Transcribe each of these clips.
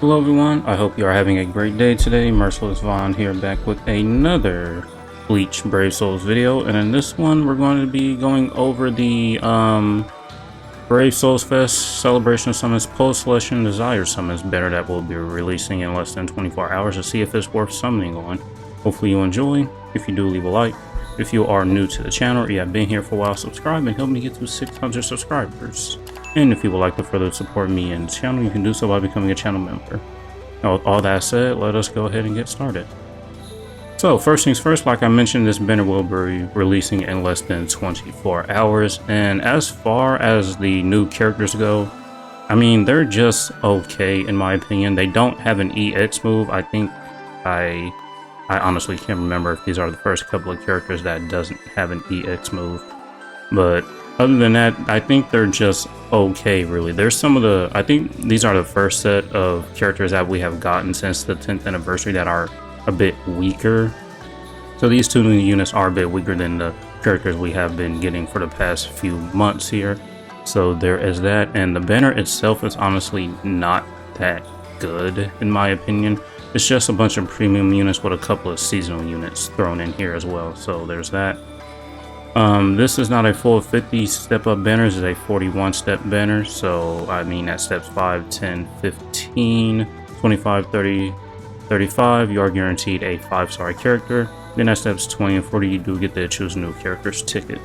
Hello everyone, I hope you are having a great day today. MersLess Ones here, back with another Bleach Brave Souls video, and in this one we're going to be going over the Brave Souls Fest Celebration Summons Post-Selection Desire Summons banner that will be releasing in less than 24 hours to see if it's worth summoning on. Hopefully you enjoy. If you do, leave a like. If you are new to the channel or you have been here for a while, subscribe and help me get to 600 subscribers. And if you would like to further support me and the channel, you can do so by becoming a channel member. All that said, let us go ahead and get started. So first things first, like I mentioned, this banner will be releasing in less than 24 hours. And as far as the new characters go, I mean, they're just okay in my opinion. They don't have an EX move. I think I honestly can't remember if these are the first couple of characters that doesn't have an EX move. But other than that, I think they're just okay, really. There's some of the, I think these are the first set of characters that we have gotten since the 10th anniversary that are a bit weaker. So these two new units are a bit weaker than the characters we have been getting for the past few months here. So there is that, and the banner itself is honestly not that good in my opinion. It's just a bunch of premium units with a couple of seasonal units thrown in here as well. So there's that. This is not a full 50 step up banner, this is a 41 step banner. So I mean at steps 5, 10, 15, 25, 30, 35 you are guaranteed a 5-star character. Then at steps 20 and 40 you do get to choose a new character's ticket.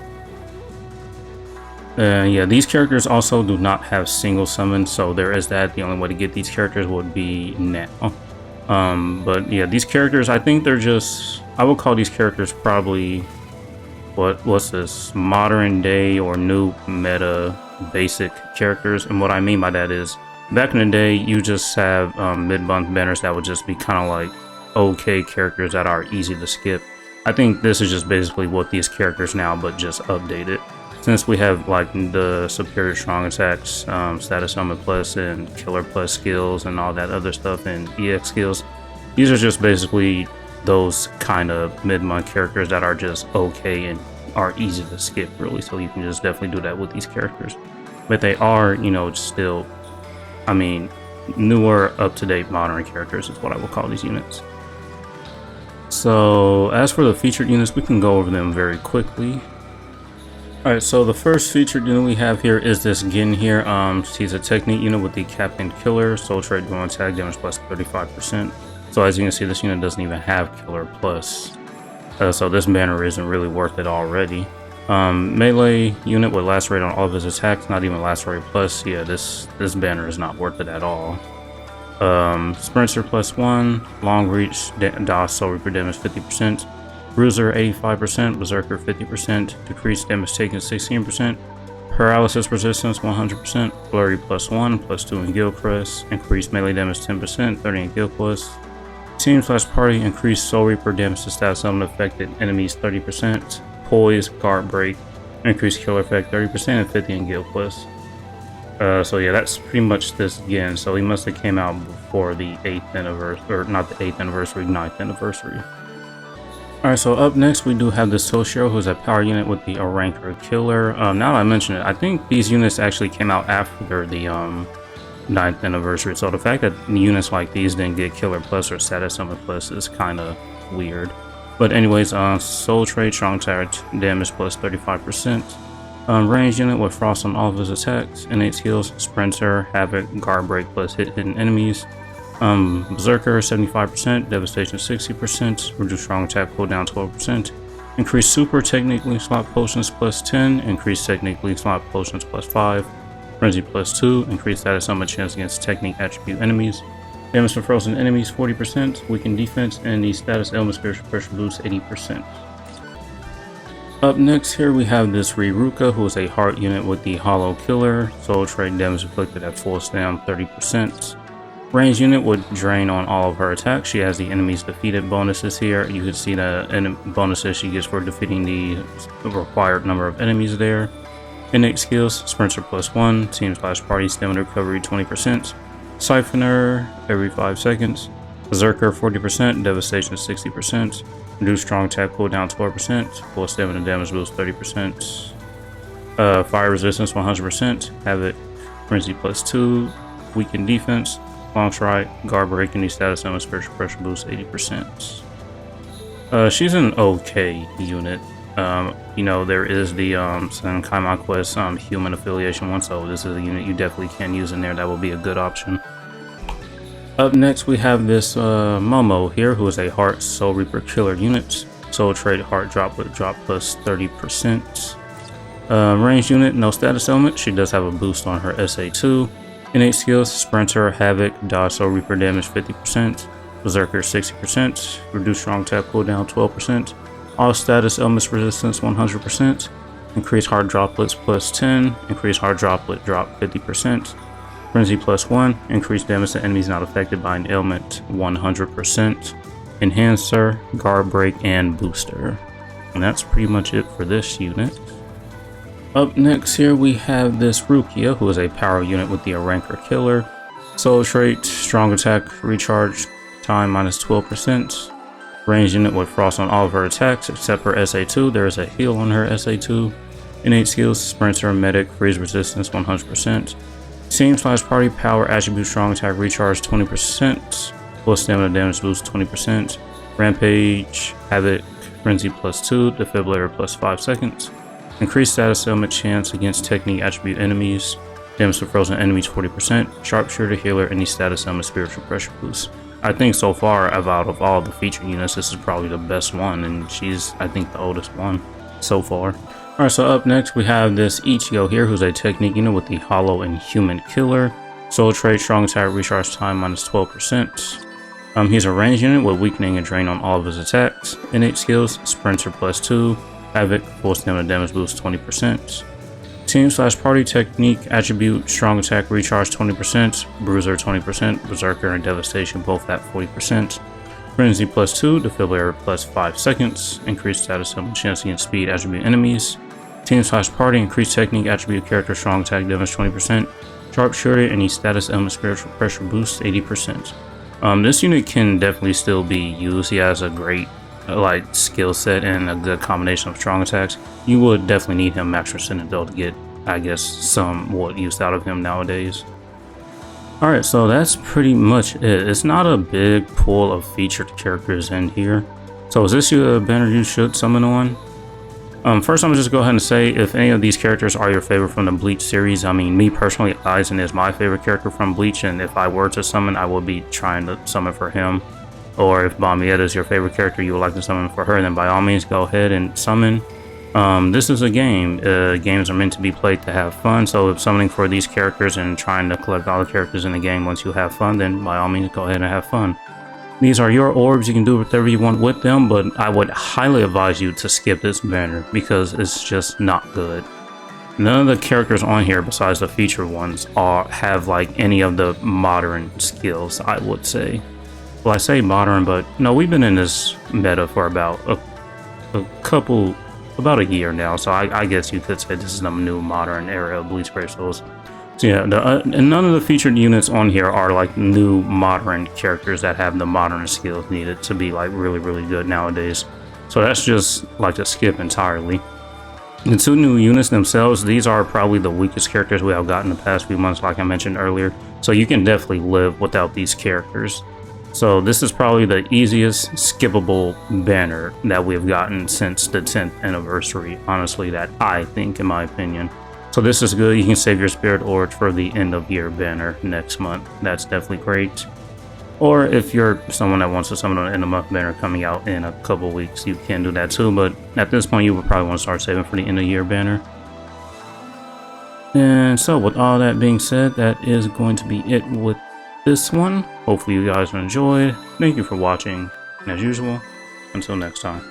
Yeah, these characters also do not have single summon, so there is that. The only way to get these characters would be now. But yeah, these characters, I think they're just, I would call these characters probably what's this, modern day or new meta basic characters. And what I mean by that is, back in the day you just have mid-month banners that would just be kind of like okay characters that are easy to skip. I think this is just basically what these characters now, but just updated, since we have like the superior strong attacks, status summon plus and killer plus skills and all that other stuff, and EX skills. These are just basically those kind of mid-month characters that are just okay and are easy to skip, really. So you can just definitely do that with these characters. But they are, you know, still, I mean, newer, up-to-date modern characters is what I will call these units. So as for the featured units, we can go over them very quickly. Alright, so the first featured unit we have here is this Gin here. She's a technique unit with the Captain Killer, Soul Trade dual attack damage plus 35%. So as you can see, this unit doesn't even have Killer Plus. So this banner isn't really worth it already. Melee unit with Lacerate on all of his attacks, not even Lacerate Plus. Yeah, this banner is not worth it at all. Sprinter plus 1, Long Reach, DOS Soul Reaper damage 50%, Bruiser 85%, Berserker 50%, Decreased damage taken 16%, Paralysis resistance 100%, Flurry plus 1, plus 2 in Guild Crest, increased melee damage 10%, 30 in Guild Quest. Team/party, increased Soul Reaper damage to status summon affected enemies 30%, Poise, Guard Break, increased killer effect 30%, and 50 in Guild Quest. So yeah, that's pretty much this again. So he must have came out before the 8th anniversary, or not the 8th anniversary, 9th anniversary. Alright, so up next we do have the Soshiro, who's a power unit with the Ranker Killer. Now that I mention it, I think these units actually came out after the 9th anniversary, so the fact that units like these didn't get Killer Plus or Status Summon Plus is kind of weird. But anyways, Soul Trade, Strong Attack damage plus 35%, range unit with Frost on all of his attacks, innate skills, Sprinter, Havoc, Guard Break plus hit hidden enemies, Berserker 75%, Devastation 60%, reduce Strong Attack cooldown 12%, increase Super Technique Link Slot Potions plus 10, increase Technique Link Slot Potions plus 5, Frenzy plus 2, increased status summon chance against technique attribute enemies, damage from frozen enemies 40%, weaken defense, and the status element spiritual pressure boost 80%. Up next here we have this Riruka, who is a heart unit with the Hollow Killer, Soul Trade damage inflicted at full stam 30%. Range unit would drain on all of her attacks. She has the enemies defeated bonuses here. You can see the bonuses she gets for defeating the required number of enemies there. Innate skills, Sprinter plus 1, Team/party stamina recovery 20%, Siphoner every 5 seconds, Berserker 40%, Devastation 60%, reduce strong attack cooldown 12%, full stamina damage boost 30%, fire resistance 100%, Havoc Frenzy plus 2, weaken defense, long strike, guard break, any status element, spiritual pressure boost 80%. She's an okay unit. You know, there is the Kaimai Quest human affiliation one, so this is a unit you definitely can use in there. That will be a good option. Up next, we have this Momo here, who is a Heart Soul Reaper killer unit. Soul trait, Heart drop with drop plus 30%. Ranged unit, no status element. She does have a boost on her SA2. Innate skills, Sprinter, Havoc, Dodge Soul Reaper damage 50%. Berserker 60%. Reduce strong attack cooldown 12%. All status elements resistance 100%. Increase hard droplets plus 10. Increase hard droplet drop 50%. Frenzy plus 1. Increase damage to enemies not affected by an ailment 100%. Enhancer, guard break, and booster. And that's pretty much it for this unit. Up next here we have this Rukia, who is a power unit with the Ranker Killer. Soul trait, strong attack, recharge time minus 12%. Range unit with frost on all of her attacks except her SA2. There is a heal on her SA2. Innate skills, Sprinter, Medic, freeze resistance 100%. Team/party power attribute, strong attack, recharge 20%. Full stamina damage boost 20%. Rampage, Havoc, Frenzy plus 2, Defibrillator plus 5 seconds. Increased status element chance against technique attribute enemies. Damage to frozen enemies 40%. Sharpshooter, healer, any status element spiritual pressure boost. I think so far, out of all the featured units, this is probably the best one, and she's, I think, the oldest one so far. Alright, so up next we have this Ichigo here, who's a technique unit with the Hollow and Human Killer. Soul trait, strong attack, recharge time minus 12%. He's a ranged unit with weakening and drain on all of his attacks. Innate skills, Sprinter plus 2, Havoc, full stamina damage boost 20%. Team/party technique attribute, strong attack, recharge 20%, Bruiser 20%, Berserker and Devastation both at 40%. Frenzy plus 2, Defibrillator plus 5 seconds, increased status element chance against speed attribute enemies. Team/party increased technique attribute character, strong attack damage 20%, Sharpshooter, any status element spiritual pressure boost 80%. This unit can definitely still be used. He has a great skill set and a good combination of strong attacks. You would definitely need him max percentage though to get, I guess, somewhat use out of him nowadays. Alright, so that's pretty much it. It's not a big pool of featured characters in here. So is this a banner you should summon on? First, I'm gonna just go ahead and say, if any of these characters are your favorite from the Bleach series, I mean, me personally, Aizen is my favorite character from Bleach, and if I were to summon, I would be trying to summon for him. Or if Bamietta is your favorite character, you would like to summon for her, then by all means, go ahead and summon. This is a game. Games are meant to be played to have fun, so if summoning for these characters and trying to collect all the characters in the game once you have fun, then by all means, go ahead and have fun. These are your orbs, you can do whatever you want with them, but I would highly advise you to skip this banner because it's just not good. None of the characters on here besides the featured ones have like any of the modern skills, I would say. Well, I say modern, but no, we've been in this meta for about about a year now, so I guess you could say this is the new modern era of Bleach Brave Souls. So yeah, and none of the featured units on here are like new modern characters that have the modern skills needed to be like really good nowadays. So that's just like a skip entirely. The two new units themselves, these are probably the weakest characters we have gotten in the past few months, like I mentioned earlier. So you can definitely live without these characters. So this is probably the easiest skippable banner that we've gotten since the 10th anniversary, honestly, that I think, in my opinion. So this is good. You can save your spirit orbs for the end of year banner next month. That's definitely great. Or if you're someone that wants to summon an end of month banner coming out in a couple weeks, you can do that too. But at this point, you would probably want to start saving for the end of year banner. And so with all that being said, that is going to be it with this one. Hopefully you guys enjoyed. Thank you for watching. And as usual, until next time.